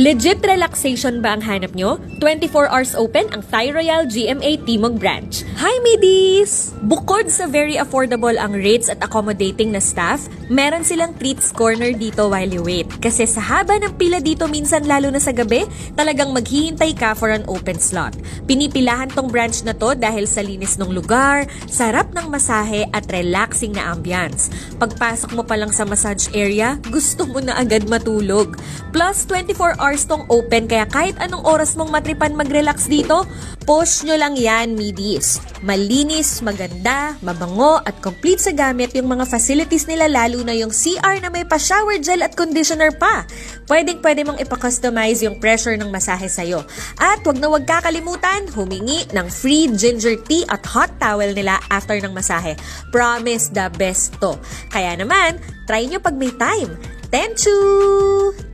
Legit relaxation ba ang hanap nyo? 24 hours open ang Thai Royal GMA Timog Branch. Hi, middies! Bukod sa very affordable ang rates at accommodating na staff, meron silang treats corner dito while you wait. Kasi sa haba ng pila dito minsan lalo na sa gabi, talagang maghihintay ka for an open slot. Pinipilahan tong branch na to dahil sa linis ng lugar, sarap ng masahe at relaxing na ambience. Pagpasok mo pa lang sa massage area, gusto mo na agad matulog. Plus, 24 hours tong open kaya kahit anong oras mong matripan mag-relax dito, push nyo lang yan, middies. Malinis, maganda, mabango at complete sa gamit yung mga facilities nila, lalo na yung CR na may pa-shower gel at conditioner pa. Pwede mong ipa-customize yung pressure ng masahe sa'yo. At wag kakalimutan, humingi ng free ginger tea at hot towel nila after ng masahe. Promise the best to. Kaya naman, try nyo pag may time. Thank you!